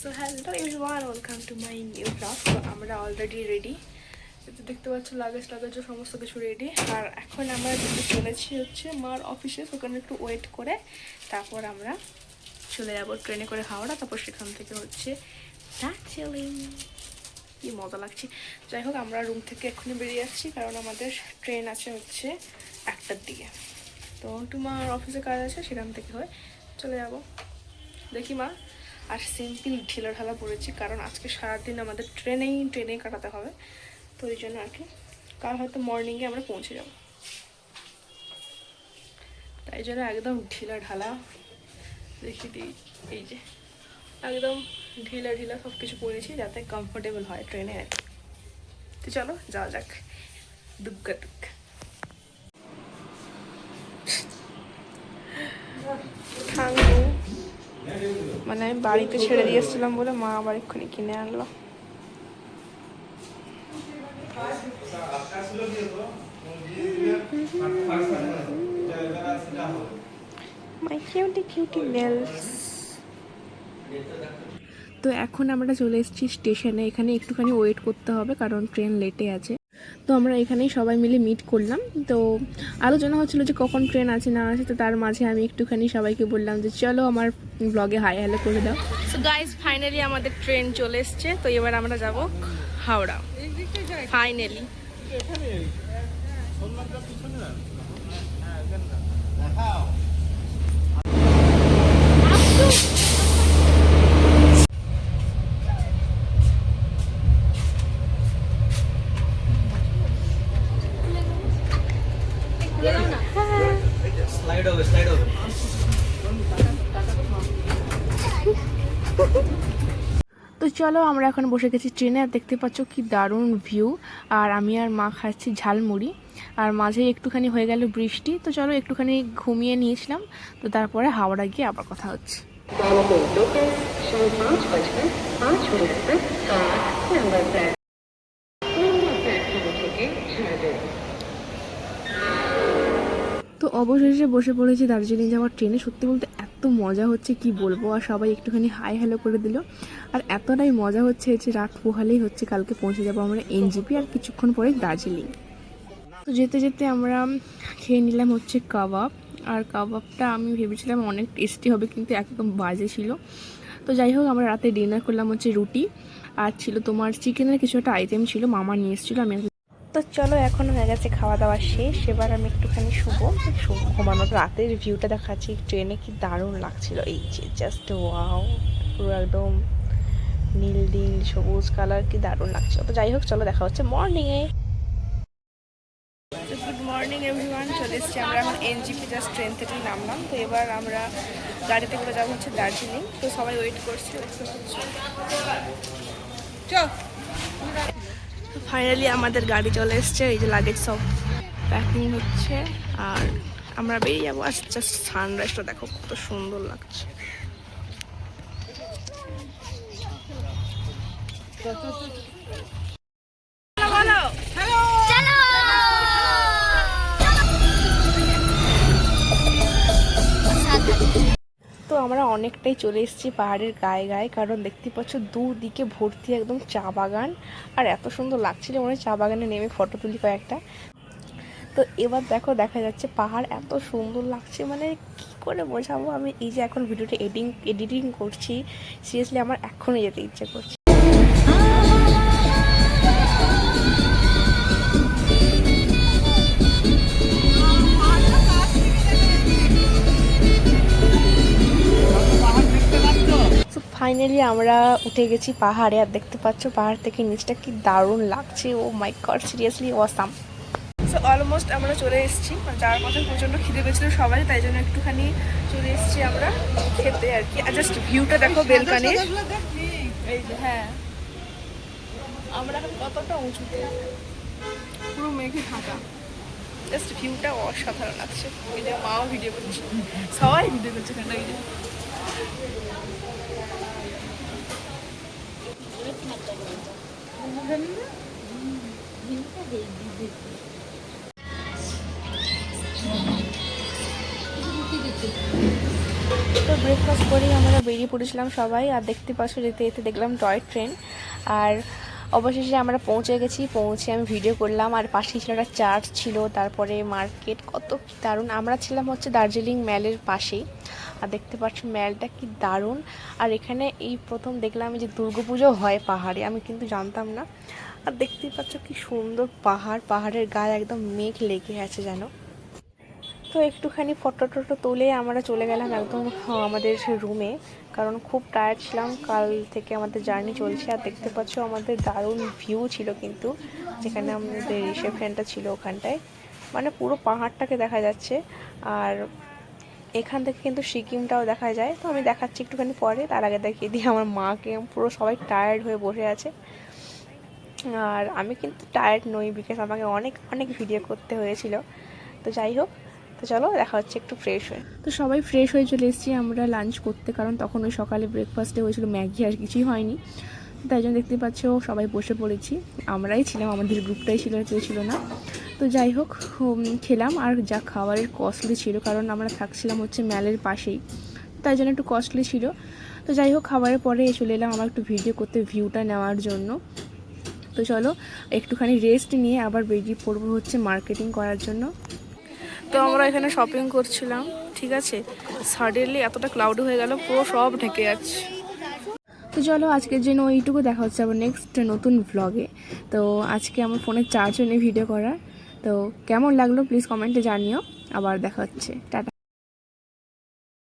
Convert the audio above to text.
So hello everyone, welcome to my new blog. তো আমরা already ready, তো দেখতে পাচ্ছ লাগেজও সমস্ত কিছু রেডি। আর এখন আমরা যেতে চলেছি হচ্ছে মার অফিসে, ওখানে একটু ওয়েট করে তারপর আমরা চলে যাবো ট্রেনে করে হাওড়া, তারপর সেখান থেকে হচ্ছে দার্জিলিং। কি মজা লাগছে। যাই হোক, আমরা রুম থেকে এক্ষুনি বেরিয়ে যাচ্ছি কারণ আমাদের ট্রেন আছে হচ্ছে 1টার দিকে। তো তোমার অফিসে কাজ আছে, সেখান থেকে হয়ে চলে যাব। দেখি মা। আর সিম্পল ঢিলা ঢালা পড়েছি কারণ আজকে সারাদিন আমাদের ট্রেনেই কাটাতে হবে, তো ওই জন্য আর কি। কাল হয়তো মর্নিংয়ে আমরা পৌঁছে যাব, তাই জন্য একদম ঢিলা ঢালা দেখি দিই। এই যে একদম ঢিলা ঢিলা সব কিছু পরেছি যাতে কমফোর্টেবল হয় ট্রেনে আর কি। তো চলো যাওয়া যাক। দুগ্গা দুগ্গা ঠাঙ্গু, মানে আমি বাড়িতে ছেড়ে দিয়ে এসেছিলাম বলে মা আবার এক্ষুনি কিনে আনলো। মাই কিউটি কিউটি নেলস। তো এখন আমরা চলে এসেছি স্টেশনে। এখানে একটুখানি ওয়েট করতে হবে কারণ ট্রেন লেটে আছে। তো আমরা এখানেই সবাই মিলে মিট করলাম। তো আলোচনা হচ্ছিলো যে কখন ট্রেন আছে না আছে, তো তার মাঝে আমি একটুখানি সবাইকে বললাম যে চলো আমার ব্লগে হাই হ্যালো করে দাও। সো গাইস, ফাইনালি আমাদের ট্রেন চলে এসছে। তো এবার আমরা যাব হাওড়া ফাইনালি। তো চলো আমরা এখন বসে গেছি ট্রেনে। আর দেখতে পাচ্ছ কি দারুণ ভিউ। আর আমি আর মা খাচ্ছি ঝালমুড়ি। আর মাঝে একটুখানি হয়ে গেল বৃষ্টি, তো চলো একটুখানি ঘুমিয়ে নিয়েছিলাম। তো তারপরে হাওড়া গিয়ে আবার কথা হচ্ছে। তো অবশেষে বসে পড়েছি দার্জিলিং যাওয়ার ট্রেনে। সত্যি বলতে এত মজা হচ্ছে কি বলবো। আর সবাই একটুখানি হাই হ্যালো করে দিল। আর এতটাই মজা হচ্ছে যে রাত পোহালেই হচ্ছে কালকে পৌঁছে যাবো আমরা এনজেপি, আর কিছুক্ষণ পরে দার্জিলিং। তো যেতে যেতে আমরা খেয়ে নিলাম হচ্ছে কাবাব। আর কাবাবটা আমি ভেবেছিলাম অনেক টেস্টি হবে, কিন্তু একদম বাজে ছিল। তো যাই হোক, আমরা রাতে ডিনার করলাম হচ্ছে রুটি, আর ছিল তোমার চিকেনের কিছু একটা আইটেম ছিল, মামা নিয়ে এসেছিলো। আমি তো চলো এখন হয়ে গেছে খাওয়া দাওয়া শেষ। এবার আমি একটুখানি ঘুমানোর রাতের ভিউটা দেখাচ্ছি ট্রেনে, কি দারুণ লাগছিল। এই যে জাস্ট ওয়াও, পুরো একদম নীল নীল সবুজ কালার, কি দারুণ লাগছিল। তো যাই হোক, চলো দেখা হচ্ছে মর্নিংয়ে। গুড মর্নিং এভরিওয়ান, চলে এসেছি আমরা এখন এনজেপি, জাস্ট ট্রেন থেকেই নামলাম। তো এবার আমরা গাড়িতে করে যাবো হচ্ছে দার্জিলিং। তো সবাই ওয়েট করছে। ফাইনালি আমাদের গাড়ি চলে এসছে। এই যে লাগেজ সব প্যাকিং হচ্ছে আর আমরা বেরিয়ে যাবো। আর জাস্ট সানরাইজটা দেখো কত সুন্দর লাগছে। তো আমরা অনেকটাই চলে এসেছি পাহাড়ের গায়ে গায়ে, কারণ দেখতে পাচ্ছ দুদিকে ভর্তি একদম চা বাগান। আর এত সুন্দর লাগছিল, মনে হয় চা বাগানে নেমে ফটো তুলি কয়েকটা। তো এবার দেখো, দেখা যাচ্ছে পাহাড়, এত সুন্দর লাগছে, মানে কি করে বোঝাবো আমি। এই যে এখন ভিডিওটা এডিটিং করছি, সিরিয়াসলি আমার এখনই যেতে ইচ্ছে করছে। ফাইনালি আমরা উঠে গেছি পাহাড়ে। আর দেখতে পাচ্ছ পাহাড় থেকে নিচটা কি দারুণ লাগছে। Oh my god, seriously awesome. So almost আমরা চলে এসেছি। যাওয়ার পথে প্রচণ্ড খিদে পেয়েছিল সবাই, তাই জন্য একটুখানি চলে এসেছি আমরা খেতে আর কি। আর জাস্ট ভিউটা দেখো বেলকানির। এই যে হ্যাঁ, আমরা এখন কতটা উঁচুতে, পুরো মেঘে ঢাকা। জাস্ট ভিউটা অসাধারণ লাগছে। এই যে মাও ভিডিও করছে, সবাই ভিডিও করছে এখানটা। এই যে তো ব্রেকফাস্ট করেই আমরা বেরিয়ে পড়েছিলাম সবাই। আর দেখতে পাচ্ছ যেতে যেতে দেখলাম টয় ট্রেন। আর অবশেষে আমরা পৌঁছে গেছি। পৌঁছে আমি ভিডিও করলাম, আর পাশেই ছিল একটা চার্চ ছিল, তারপরে মার্কেট, কত কি দারুণ। আমরা ছিলাম হচ্ছে দার্জিলিং ম্যালের পাশেই। আর দেখতে পাচ্ছ ম্যালটা কি দারুণ। আর এখানে এই প্রথম দেখলাম যে দুর্গাপুজো হয় পাহাড়ে, আমি কিন্তু জানতাম না। আর দেখতেই পাচ্ছ কি সুন্দর পাহাড়, পাহাড়ের গায়ে একদম মেঘ লেগে আছে যেন। তো একটুখানি ফটো টটো তুলে আমরা চলে গেলাম একদম আমাদের রুমে, কারণ খুব টায়ার্ড ছিলাম, কাল থেকে আমাদের জার্নি চলছে। আর দেখতে পাচ্ছ আমাদের দারুণ ভিউ ছিল কিন্তু, যেখানে আমাদের রিসেপশনটা ছিল ওখানটায়, মানে পুরো পাহাড়টাকে দেখা যাচ্ছে। আর এখান থেকে কিন্তু সিকিমটাও দেখা যায়। তো আমি দেখাচ্ছি একটুখানি পরে, তার আগে দেখিয়ে দিই আমার মাকে, পুরো সবাই টায়ার্ড হয়ে বসে আছে। আর আমি কিন্তু টায়ার্ড নই, বিকজ আমাকে অনেক অনেক ভিডিও করতে হয়েছিল। তো যাই হোক, তো চলো দেখা হচ্ছে একটু ফ্রেশ হয়ে। তো সবাই ফ্রেশ হয়ে চলে এসেছি আমরা লাঞ্চ করতে, কারণ তখন ওই সকালে ব্রেকফাস্টে হয়েছিল ম্যাগি, আর কিছুই হয়নি। তাই জন্য দেখতে পাচ্ছ সবাই বসে পড়েছি, আমরাই ছিলাম, আমাদের গ্রুপটাই ছিল, কেউ ছিল না। তো যাই হোক খেলাম। আর যা খাবারের কস্টলি ছিল, কারণ আমরা থাকছিলাম হচ্ছে ম্যালের পাশেই, তাই জন্য একটু কস্টলি ছিল। তো যাই হোক খাবারের পরে চলে এলাম আমার একটু ভিডিও করতে, ভিউটা নেওয়ার জন্য। তো চলো একটুখানি রেস্ট নিয়ে আবার বেরিয়ে পড়বো হচ্ছে মার্কেটিং করার জন্য। তো আমরা এখানে শপিং করছিলাম, ঠিক আছে, সাডেনলি এতটা ক্লাউডি হয়ে গেল, পুরো সব ঢেকে যাচ্ছে। তো চলো আজকের জন্য এইটুকু, দেখা হচ্ছে আবার নেক্সট নতুন ভ্লগে। তো আজকে আমার ফোনের চার্জও নেই ভিডিও করার। তো কেমন লাগলো প্লিজ কমেন্টে জানিও, আবার দেখা হচ্ছে, টাটা।